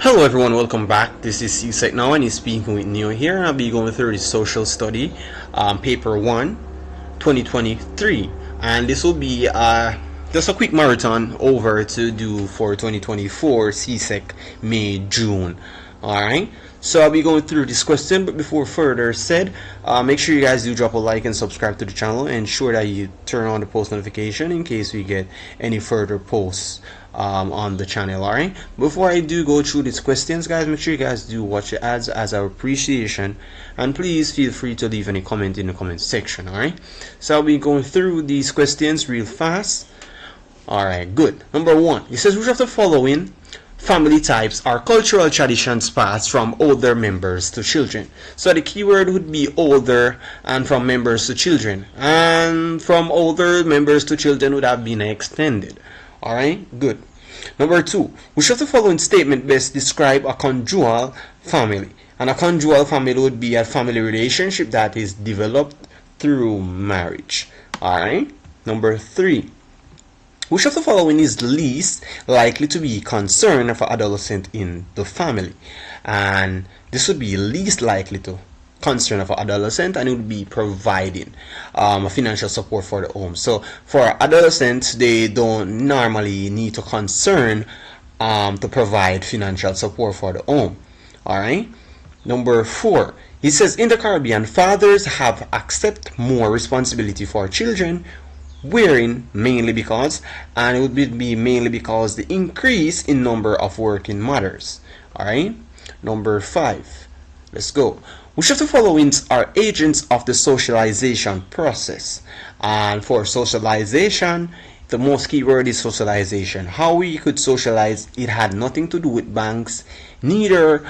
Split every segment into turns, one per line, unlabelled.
Hello everyone, welcome back. This is CSEC Now and you're speaking with Neo here, and I'll be going through the social study paper 1 2023, and this will be just a quick marathon over to do for 2024 CSEC May June. Alright, so I'll be going through this question, but before further said, make sure you guys do drop a like and subscribe to the channel, and ensure that you turn on the post notification in case we get any further posts on the channel. Alright, before I do go through these questions, guys, make sure you guys do watch the ads as our appreciation, and please feel free to leave any comment in the comment section. Alright, so I'll be going through these questions real fast. Alright, good. Number 1, it says, which of the following family types are cultural traditions passed from older members to children? So the keyword would be older and from members to children, and from older members to children would have been extended. Alright, good. Number 2, which of the following statement best describe a conjugal family? And a conjugal family would be a family relationship that is developed through marriage. Alright. Number 3, which of the following is least likely to be concern of an adolescent in the family? And this would be least likely to concern of an adolescent, and it would be providing financial support for the home. So for adolescents, they don't normally need to concern to provide financial support for the home. Alright. Number 4, he says, in the Caribbean, fathers have accept more responsibility for children, wherein mainly because, and it would be mainly because the increase in number of working mothers. Alright. Number 5, let's go. Which of the following are agents of the socialization process? And for socialization, the most key word is socialization. How we could socialize, it had nothing to do with banks, neither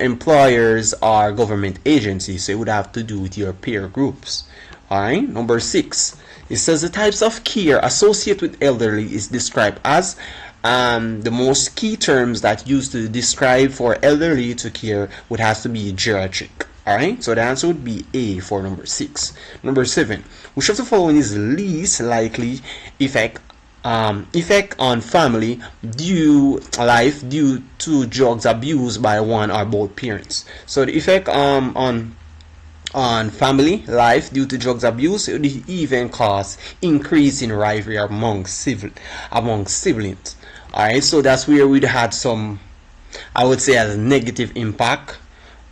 employers or government agencies. So it would have to do with your peer groups. Alright. Number 6, it says the types of care associated with elderly is described as, the most key terms that used to describe for elderly to care would have to be geriatric. Alright, so the answer would be A for number 6. Number 7, which of the following is least likely effect on family due to drugs abuse by one or both parents? So the effect on family life due to drugs abuse would even cause increase in rivalry among siblings. Alright, so that's where we'd had some, I would say, as a negative impact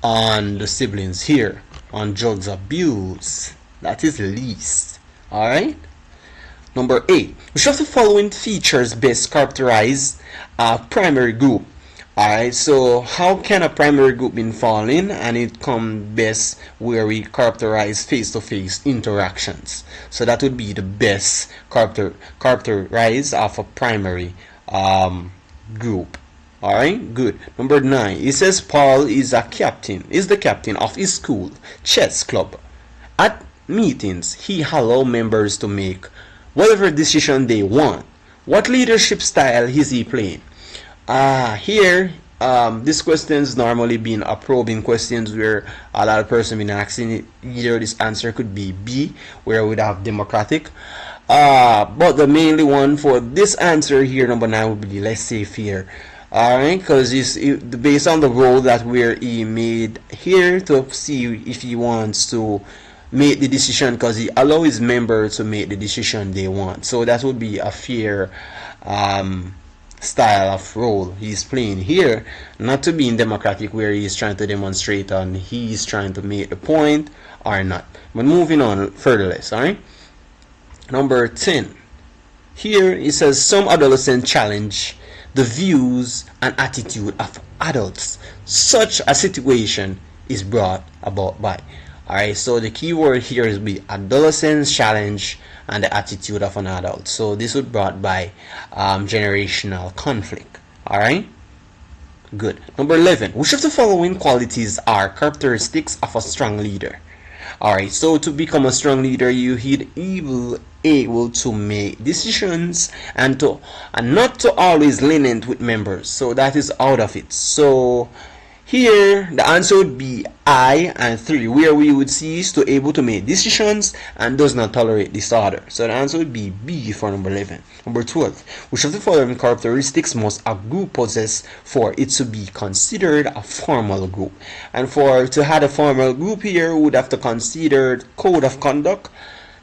on the siblings here on drugs abuse. That is least. Alright. Number 8, which of the following features best characterize a primary group? Alright, so how can a primary group be falling? And it comes best where we characterize face-to-face interactions. So that would be the best characterize of a primary group. Alright, good. Number 9, it says Paul is the captain of his school chess club. At meetings, he allows members to make whatever decision they want. What leadership style is he playing? Here, this question is normally been a probing questions where a lot of person been asking it. Either this answer could be B, where we would have democratic. But the mainly one for this answer here, number 9, would be laissez-faire. Alright, because it's based on the role that he made here to see if he wants to make the decision, because he allows his members to make the decision they want. So that would be a fair style of role he's playing here, not to be in democratic where he's trying to demonstrate and he's trying to make the point or not. But moving on further less. Alright, number 10, here it says some adolescents challenge the views and attitude of adults. Such a situation is brought about by. Alright, so the key word here is be adolescents challenge and the attitude of an adult. So this would brought by generational conflict. Alright, good. Number 11, which of the following qualities are characteristics of a strong leader? Alright, so to become a strong leader, you need able to make decisions and not to always lenient with members. So that is out of it. So Here, the answer would be I and 3, where we would cease to able to make decisions and does not tolerate disorder. So the answer would be B for number 11. Number 12, which of the following characteristics must a group possess for it to be considered a formal group? And for to have a formal group here, we would have to consider code of conduct,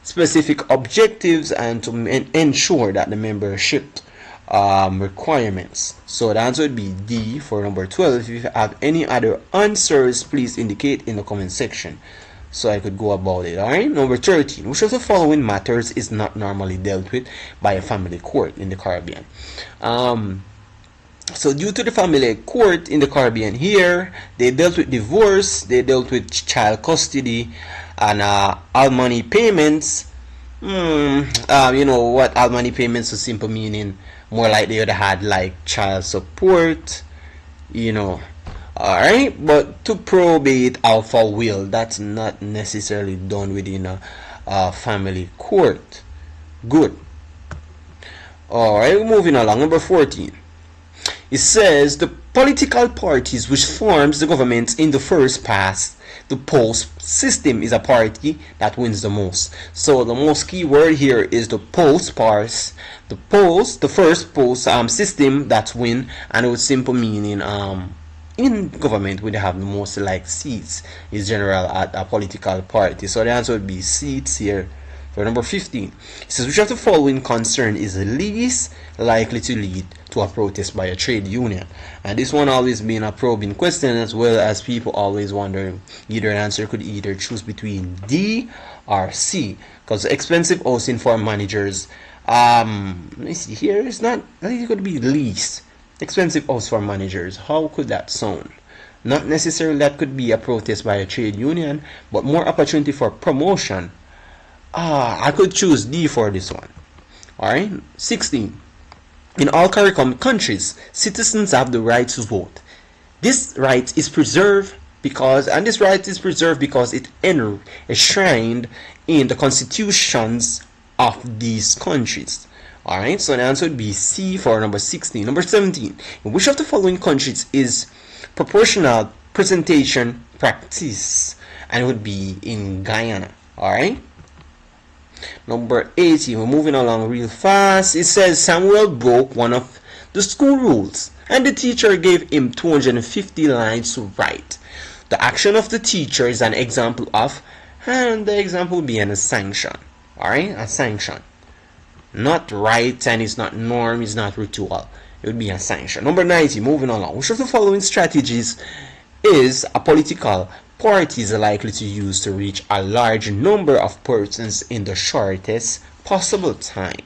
specific objectives, and to ensure that the membership requirements. So the answer would be D for number 12. If you have any other answers, please indicate in the comment section so I could go about it. Alright, number 13, which of the following matters is not normally dealt with by a family court in the Caribbean? So due to the family court in the Caribbean here, they dealt with divorce, they dealt with child custody, and alimony payments. You know what alimony payments is simple meaning more like they would have had like child support, you know. Alright, but to probate alpha will, that's not necessarily done within a family court. Good. Alright, moving along. Number 14. It says the political parties which forms the government in the first past the post system is a party that wins the most. So the most key word here is the post parts. The first post system that win, and it would simple meaning in government would have the most like seats is general at a political party. So the answer would be seats here. For number 15, it says which of the following concern is the least likely to lead to a protest by a trade union? And this one always being a probing question, as well as people always wondering either an answer could either choose between D or C, because expensive housing for managers, let me see here, it's not, I think it could be least expensive house for managers. How could that sound? Not necessarily that could be a protest by a trade union, but more opportunity for promotion. I could choose D for this one. Alright, 16. In all CARICOM countries, citizens have the right to vote. This right is preserved because it enshrined in the constitutions of these countries. Alright, so the answer would be C for number 16. Number 17. In which of the following countries is proportional presentation practice? And it would be in Guyana. Alright. Number 18, we're moving along real fast. It says Samuel broke one of the school rules and the teacher gave him 250 lines to write. The action of the teacher is an example of, and the example would be a sanction. Alright, a sanction. Not right, and it's not norm, it's not ritual. It would be a sanction. Number 90, moving along. Which of the following strategies is a political parties are likely to use to reach a large number of persons in the shortest possible time?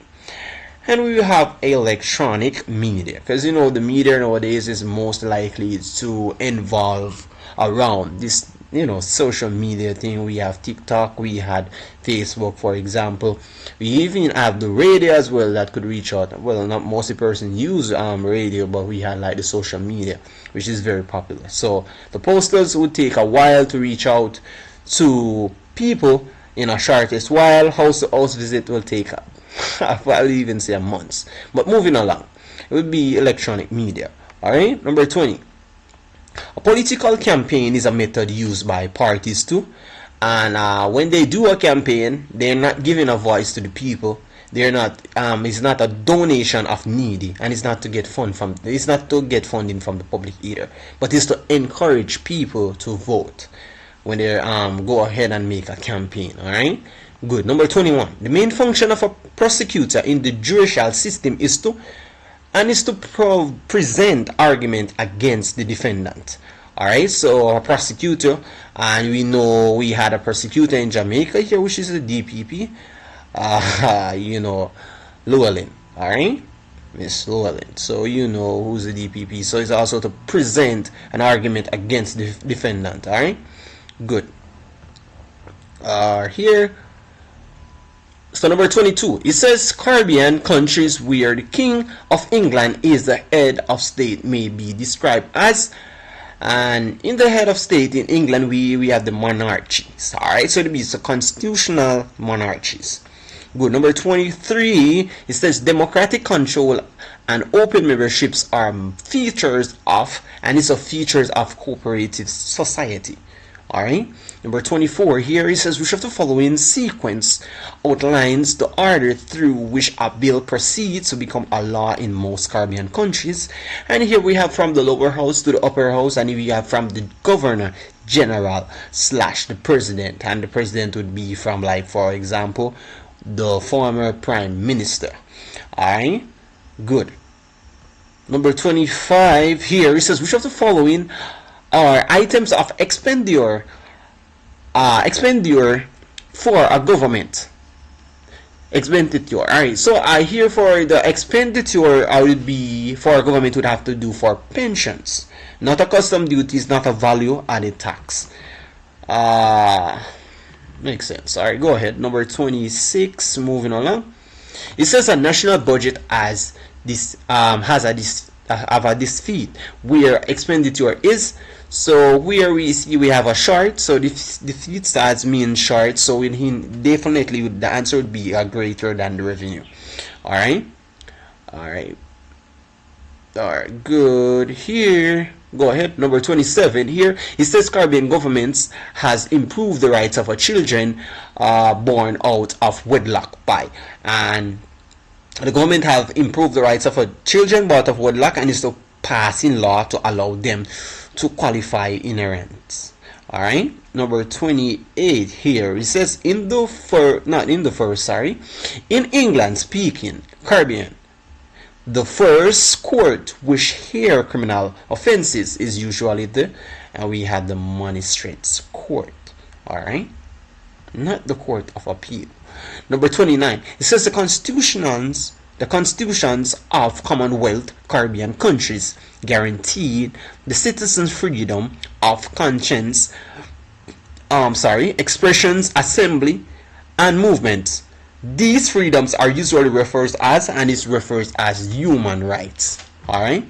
And we will have electronic media, because you know the media nowadays is most likely to involve around this, you know, social media thing. We have TikTok, we had Facebook, for example. We even have the radio as well that could reach out. Well, not most of the person use radio, but we had like the social media, which is very popular. So the posters would take a while to reach out to people in a shortest while. House to house visit will take I'll even say a month. But moving along, it would be electronic media. Alright, number 20. A political campaign is a method used by parties too, and when they do a campaign, they're not giving a voice to the people. They're not. It's not a donation of needy, and it's not to get funding from the public either. But it's to encourage people to vote when they go ahead and make a campaign. All right. Good. Number 21. The main function of a prosecutor in the judicial system is to present argument against the defendant. Alright, so a prosecutor, and we know we had a prosecutor in Jamaica here, which is the DPP, you know, Llewellyn. Alright, Miss Llewellyn. So you know who's the DPP. So it's also to present an argument against the defendant. Alright, good. Here. So number 22, it says Caribbean countries where the King of England is the head of state may be described as, and in the head of state in England we have the monarchies. Alright, so it means the constitutional monarchies. Good. Number 23, it says democratic control and open memberships are features of, and it's a features of cooperative society. Alright. Number 24, here it says which of the following sequence outlines the order through which a bill proceeds to become a law in most Caribbean countries. And here we have from the lower house to the upper house, and we have from the governor general slash the president, and the president would be from, like, for example, the former prime minister. Alright, good. Number 25, here it says which of the following are items of expenditure for a government expenditure. Alright, so here for the expenditure, I would be for a government would have to do for pensions, not a custom duties, not a value added tax. Makes sense. Alright, go ahead. Number 26, moving along. It says a national budget has a defeat where expenditure is. So where we see we have a short, so the defeat starts mean short, so definitely the answer would be greater than the revenue. Alright, good. Here, go ahead. Number 27, here it says Caribbean governments has improved the rights of children born out of wedlock by, and the government have improved the rights of children born out of wedlock, and is to pass in law to allow them to qualify inherent. Alright, number 28, here it says in England speaking Caribbean, the first court which hear criminal offenses is usually and we have the magistrates court. Alright, not the court of appeal. Number 29, it says the constitutions of Commonwealth Caribbean countries guaranteed the citizens freedom of conscience, expressions, assembly, and movement. These freedoms are usually referred as, and is referred as, human rights. Alright?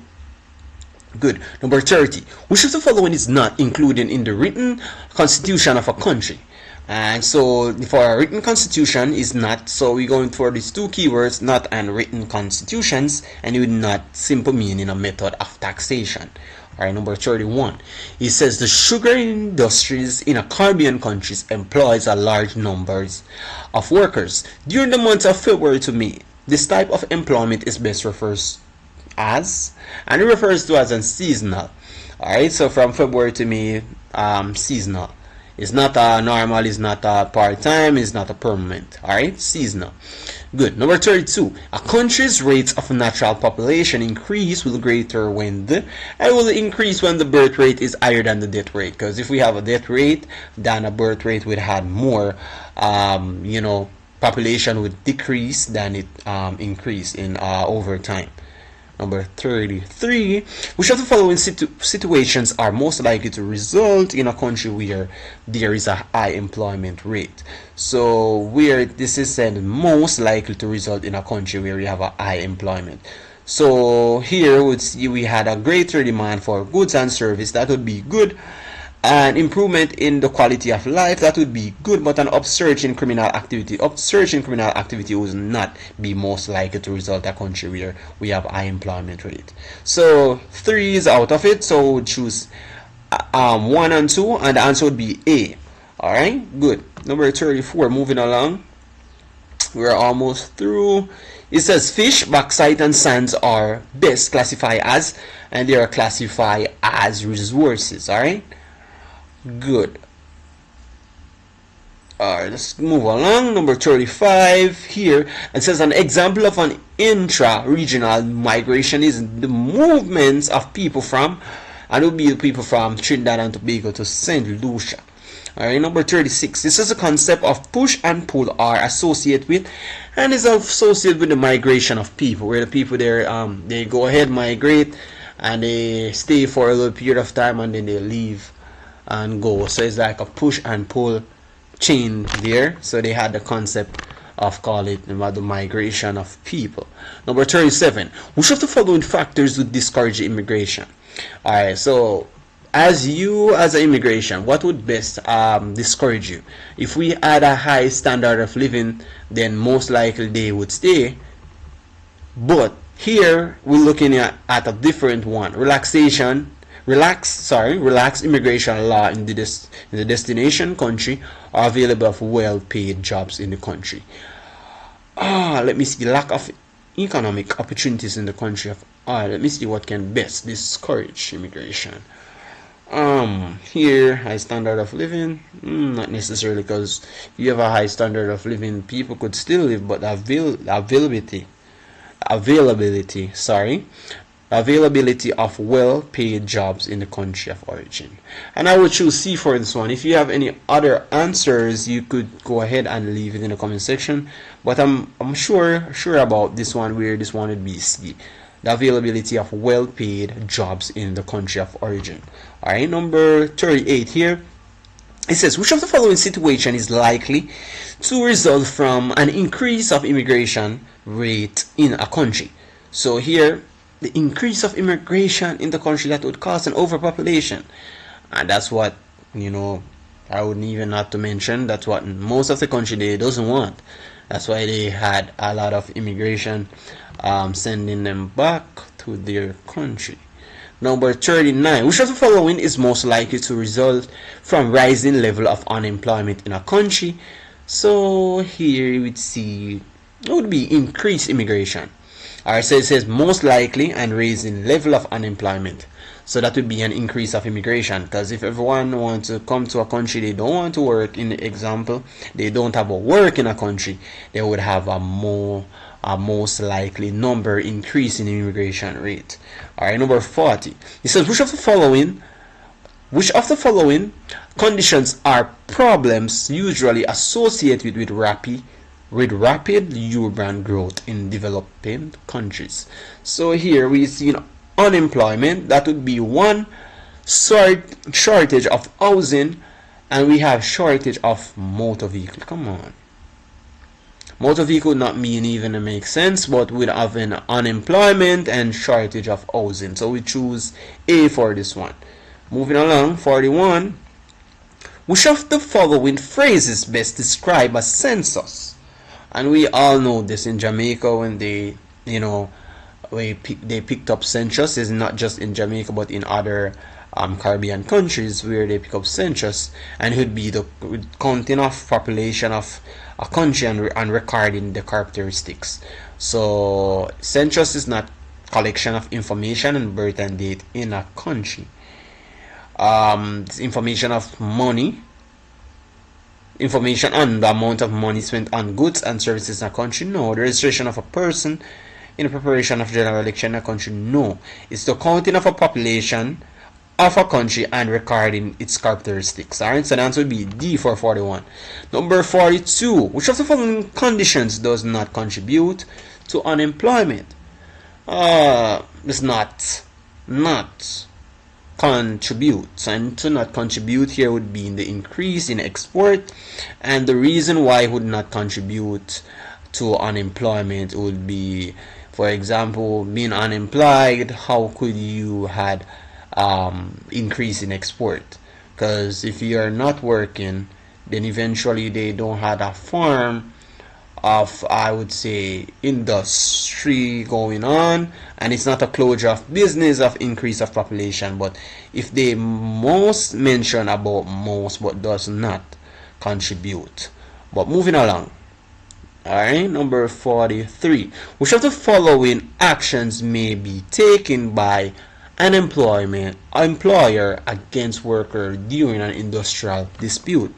Good. Number 30. Which of the following is not included in the written constitution of a country? And so for a written constitution is not, so we're going for these two keywords, not and written constitutions, and it would not simple meaning a method of taxation. Alright, number 31. It says the sugar industries in a Caribbean countries employs a large numbers of workers during the months of February to May. This type of employment is best refers as, and it refers to as seasonal. Alright, so from February to May, seasonal. It's not a normal, it's not a part-time, it's not a permanent. Alright, seasonal. Good. Number 32. A country's rates of natural population increase will greater when and will increase when the birth rate is higher than the death rate. Because if we have a death rate, then a birth rate would have more, population would decrease than it increase in over time. Number 33. Which of the following situations are most likely to result in a country where there is a high employment rate? So where this is said most likely to result in a country where we have a high employment. So here would see we had a greater demand for goods and service, that would be good. An improvement in the quality of life, that would be good, but an upsurge in criminal activity would not be most likely to result in a country where we have high employment rate. So 3 is out of it, so we'll choose 1 and 2, and the answer would be A. Alright, good. Number 34, moving along. We're almost through. It says fish, bauxite, and sands are best classified as, and they are classified as resources. Alright, good. Alright, let's move along. Number 35 here. It says an example of an intra-regional migration is the movements of people from, and it will be the people from Trinidad and Tobago to St. Lucia. Alright, number 36. This is a concept of push and pull are associated with, and is associated with the migration of people, where the people there they go ahead, migrate, and they stay for a little period of time, and then they leave and go. So it's like a push and pull chain there. So they had the concept of call it about the migration of people. Number 37. Which of the following factors would discourage immigration? Alright, so As you as an immigration, what would best discourage you? If we had a high standard of living, then most likely they would stay. But here we're looking at a different one. Relax immigration law in the destination country are available for well-paid jobs in the country. Let me see. Lack of economic opportunities in the country. Let me see what can best discourage immigration. Here, high standard of living, not necessarily, because if you have a high standard of living, people could still live, but availability of well-paid jobs in the country of origin. And I would choose C for this one. If you have any other answers, you could go ahead and leave it in the comment section, but I'm sure about this one, where this one would be C, the availability of well-paid jobs in the country of origin. Alright, number 38 here. It says, which of the following situation is likely to result from an increase of immigration rate in a country? So here, the increase of immigration in the country that would cause an overpopulation. And that's what, I wouldn't even have to mention, that's what most of the country they doesn't want. That's why they had a lot of immigration sending them back to their country. Number 39. Which of the following is most likely to result from rising level of unemployment in a country? So here you would see it would be increased immigration. Alright, so it says most likely and raising level of unemployment. So that would be an increase of immigration, because if everyone wants to come to a country, they don't want to work. In the example, they don't have a work in a country, they would have a most likely number increase in immigration rate. Alright, number 40. It says which of the following conditions are problems usually associated with rapid urban growth in developing countries? So here we see unemployment, that would be one, shortage of housing, and we have shortage of motor vehicle. Come on, motor vehicle not mean even to make sense, but we'd have an unemployment and shortage of housing, so we choose A for this one. Moving along, 41. Which of the following phrases best describe a census? And we all know this in Jamaica, when they picked up census. Is not just in Jamaica but in other Caribbean countries where they pick up census, and it would be the counting of population of a country and recording the characteristics. So census is not collection of information and birth and date in a country. It's information of money, information on the amount of money spent on goods and services in a country. No. The registration of a person in the preparation of general election in a country. No. It's the counting of a population of a country and recording its characteristics. Alright, so the answer would be D for 41. Number 42. Which of the following conditions does not contribute to unemployment? It's not contribute, and to not contribute here would be in the increase in export, and the reason why it would not contribute to unemployment would be, for example, being unemployed, how could you had increase in export? Because if you are not working, then eventually they don't have a form of, I would say, industry going on, and it's not a closure of business of increase of population. But if they most mention about most but does not contribute. But moving along, alright, number 43. Which of the following actions may be taken by an employer against worker during an industrial dispute?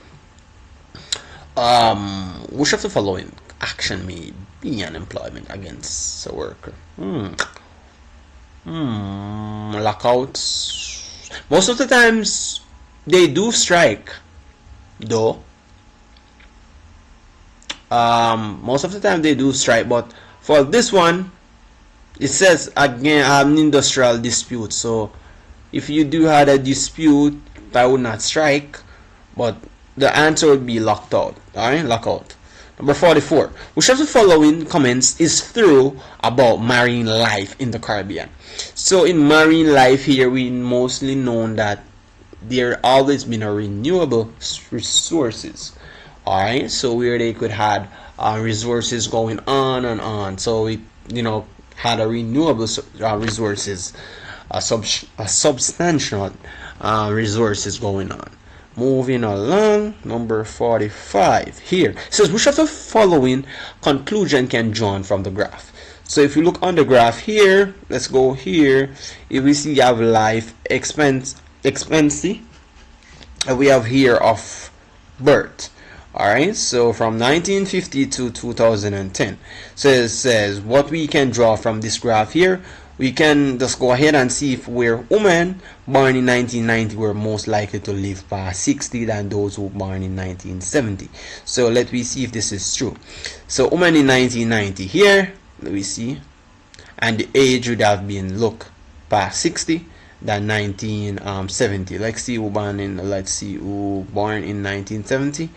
Which of the following action may be an employment against a worker? Lockouts. Most of the times they do strike, though. Most of the time they do strike, but for this one it says again an industrial dispute. So if you do have a dispute, I would not strike, but the answer would be locked out. Alright, lockout. Number 44. Which of the following comments is true about marine life in the Caribbean? So in marine life here, we mostly know that there always been a renewable resources. Alright, so where they could have resources going on and on. So we, had a renewable resources, a substantial resources going on. Moving along, number 45 here. It says, which of the following conclusion can drawn from the graph? So if you look on the graph here, let's go here. If we see you have life expectancy, and we have here of birth. Alright, so from 1950 to 2010. So it says what we can draw from this graph here. We can just go ahead and see if where women born in 1990 were most likely to live past 60 than those who were born in 1970. So let me see if this is true. So women in 1990 here, let me see, and the age would have been, look, past 60 than 1970. Let's see who born in 1970.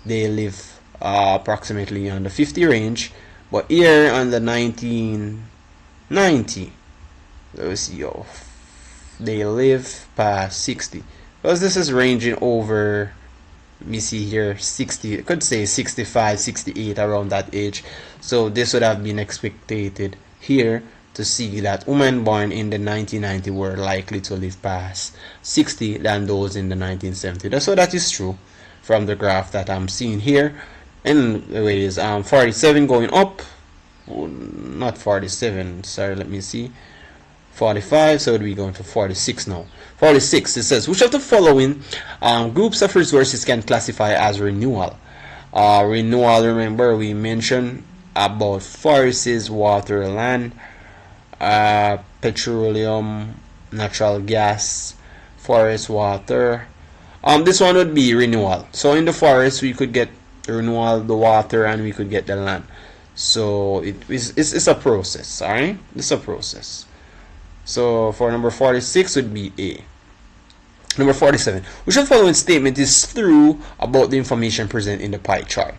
They live approximately on the 50 range, but here on the 1990, let's see, they live past 60, because this is ranging over, let me see here, 60, I could say 65, 68, around that age. So this would have been expected here to see that women born in the 1990 were likely to live past 60 than those in the 1970. So that is true from the graph that I'm seeing here. And it is 47 going up, not 47, sorry, let me see, 45, so we're going to 46 now. 46, it says, which of the following groups of resources can classify as renewal? Renewal, remember we mentioned about forests, water, land, petroleum, natural gas, forest, water. This one would be renewal. So in the forest we could get renewal, the water, and we could get the land. So it's a process. Alright, it's a process. So for number 46 would be A. Number 47, which of the following statement is true about the information present in the pie chart?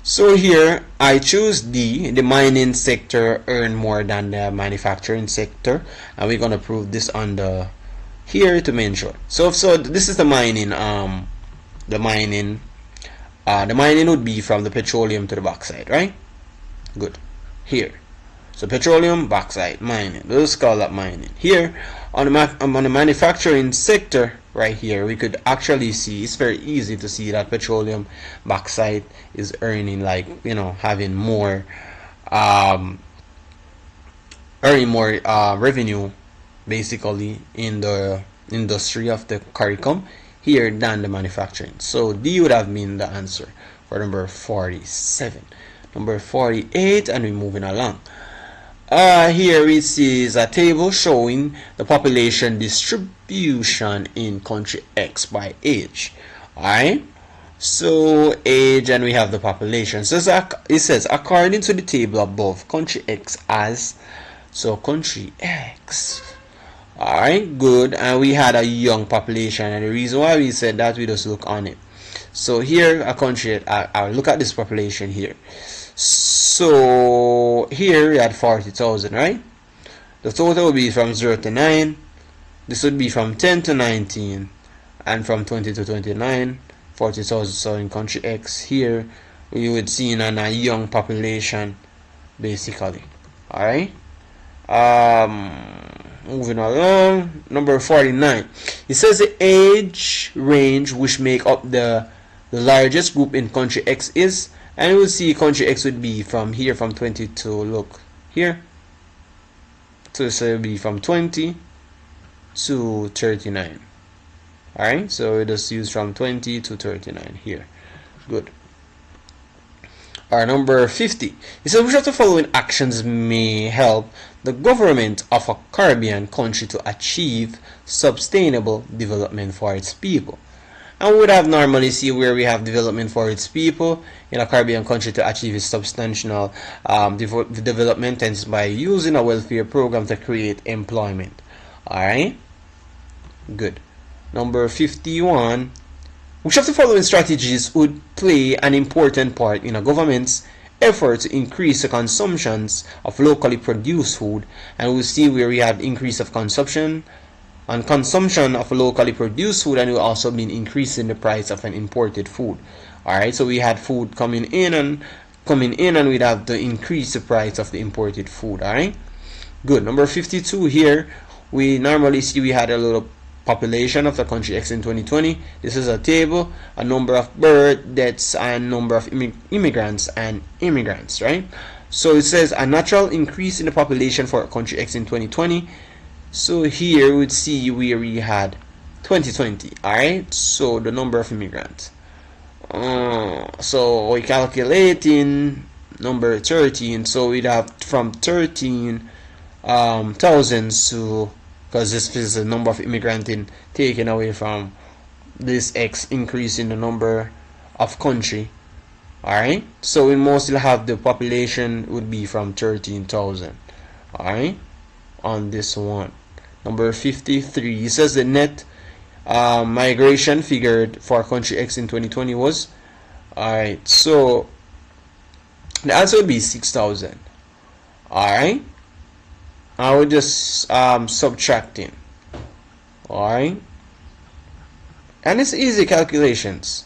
So here I choose D. The mining sector earn more than the manufacturing sector, and we're gonna prove this on the here to mention. So this is the mining. The mining would be from the petroleum to the bauxite, right? Good. Here, so petroleum, bauxite, mining. Let's call that mining. Here on the manufacturing sector, right here, we could actually see, it's very easy to see that petroleum, bauxite is earning, like, having more revenue basically in the industry of the CARICOM here than the manufacturing. So D would have been the answer for number 47. Number 48, and we're moving along. Here we see is a table showing the population distribution in country X by age. Alright, so age, and we have the population. So it says according to the table above, country X as, so country X. Alright, good, and we had a young population, and the reason why we said that, we just look on it. So here a country, I'll look at this population here. So here we had 40,000, right? The total would be from 0 to 9. This would be from 10 to 19, and from 20 to 29, 40,000. So in country X here, we would see in a young population, basically. Alright. Moving along, number 49. It says the age range which make up the largest group in country X is, and we'll see country X would be from here, from 20 to, look here, so it will be from 20 to 39. Alright, so we just use from 20 to 39 here. Good. Our number 50. It says which of the following actions may help the government of a Caribbean country to achieve sustainable development for its people? And we would have normally see where we have development for its people in a Caribbean country to achieve its substantial development, and by using a welfare program to create employment. Alright, good. Number 51. Which of the following strategies would play an important part in a government's effort to increase the consumptions of locally produced food? And we'll see where we have increase of consumption on consumption of locally produced food, and it will also mean increasing the price of an imported food. Alright, so we had food coming in and we'd have to increase the price of the imported food. Alright, good. Number 52 here, we normally see we had a little population of the country X in 2020. This is a table, a number of birth, deaths, and number of immigrants, right? So it says a natural increase in the population for country X in 2020. So here we'd see where we had 2020. Alright, so the number of immigrants. So we're calculating number 13. So we'd have from 13,000 to, because this is the number of immigrants taken away from this X increase in the number of country. Alright, so we mostly have the population would be from 13,000. Alright, on this one. Number 53, it says the net migration figured for country X in 2020 was, alright, so the answer would be 6,000. Alright, I would just subtracting. Alright, and it's easy calculations.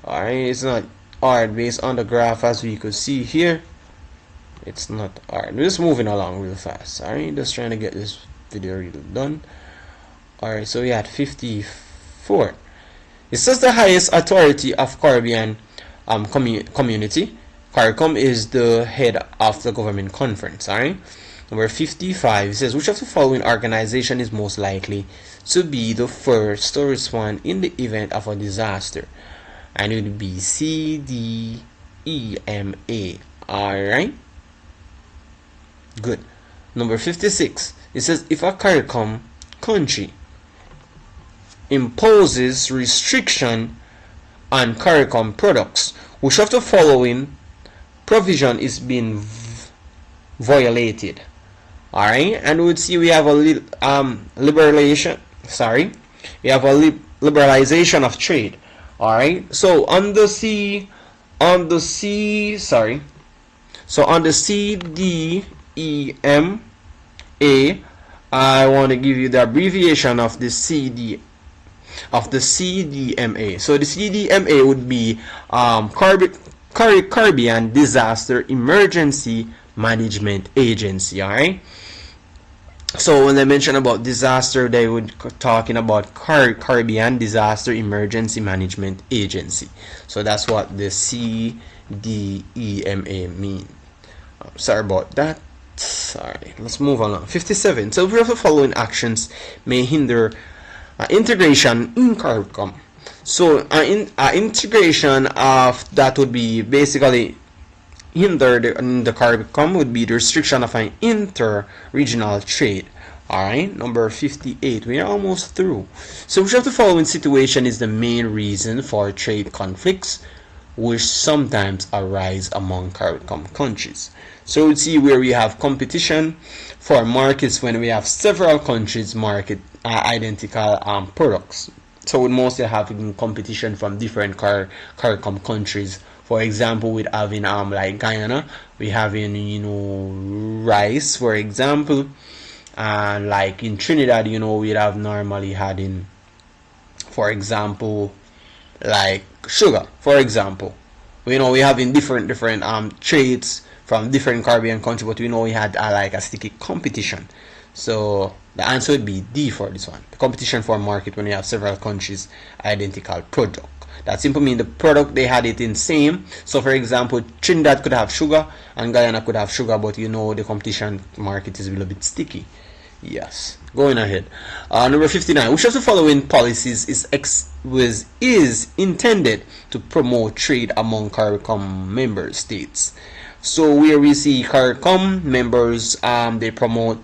Alright, it's not hard based on the graph as we could see here. It's not hard. We're just moving along real fast. Alright, just trying to get this video really done. Alright, so we had 54. It says the highest authority of Caribbean community. CARICOM is the head of the government conference. Alright, number 55, it says which of the following organization is most likely to be the first to respond in the event of a disaster? And it would be CDEMA. Alright, good. Number 56, it says if a CARICOM country imposes restriction on CARICOM products, which of the following provision is being violated? Alright, and we would see we have a liberalization of trade. Alright, so on the CDEMA, I want to give you the abbreviation of the CDMA. So the CDMA would be Caribbean Disaster Emergency Management Agency. Alright, so when they mention about disaster, they would talking about Caribbean Disaster Emergency Management Agency. So that's what the CDEMA mean. Sorry about that. Sorry, let's move on. 57. So which of the following actions may hinder integration in CARICOM? So integration of that would be basically hindered in the CARICOM would be the restriction of an inter-regional trade. Alright, number 58, we are almost through. So which of the following situation is the main reason for trade conflicts which sometimes arise among CARICOM countries? So we'll see where we have competition for markets when we have several countries market identical products. So we mostly have competition from different CARICOM countries. For example, with having like Guyana, we having rice, for example, and like in Trinidad, we'd have normally had in, for example, like sugar. For example, we have in different trades from different Caribbean countries, but we had like a sticky competition. So the answer would be D for this one. The competition for market when we have several countries identical product. That simply means the product they had it in same. So for example, Trinidad could have sugar and Guyana could have sugar, but the competition market is a little bit sticky. Yes, going ahead. Number 59. Which of the following policies is intended to promote trade among CARICOM member states? So where we see CARICOM members, they promote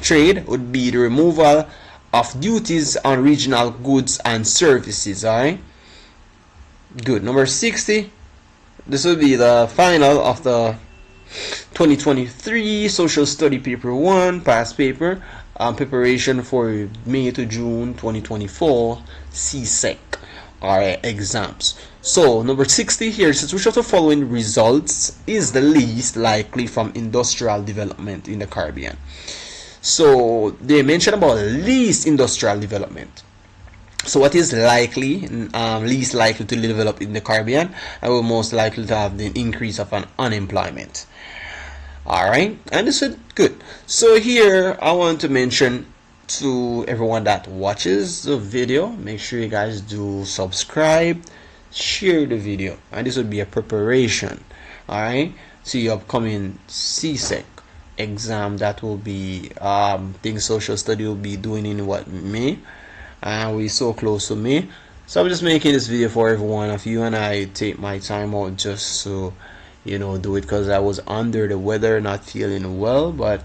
trade would be the removal of duties on regional goods and services. Alright, good. Number 60, this will be the final of the 2023 Social Study Paper 1 past paper, preparation for May to June 2024 CSEC exams. So number 60 here says which of the following results is the least likely from industrial development in the Caribbean? So they mentioned about least industrial development. So what is likely, least likely to develop in the Caribbean, and will most likely to have the increase of an unemployment. Alright, and this is good. So here I want to mention to everyone that watches the video, make sure you guys do subscribe, share the video, and this would be a preparation, alright, to your upcoming CSEC exam that will be think social study will be doing in what, May, and we're so close to May. So I'm just making this video for every one of you, and I take my time out just to do it because I was under the weather, not feeling well, but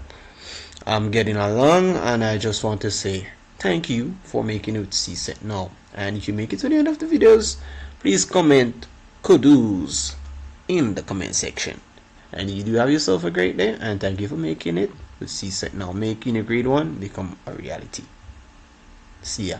I'm getting along, and I just want to say thank you for making it with CSEC Now. And if you make it to the end of the videos, please comment kudos in the comment section. And you do have yourself a great day, and thank you for making it with CSEC Now, making a grade 1 become a reality. See ya.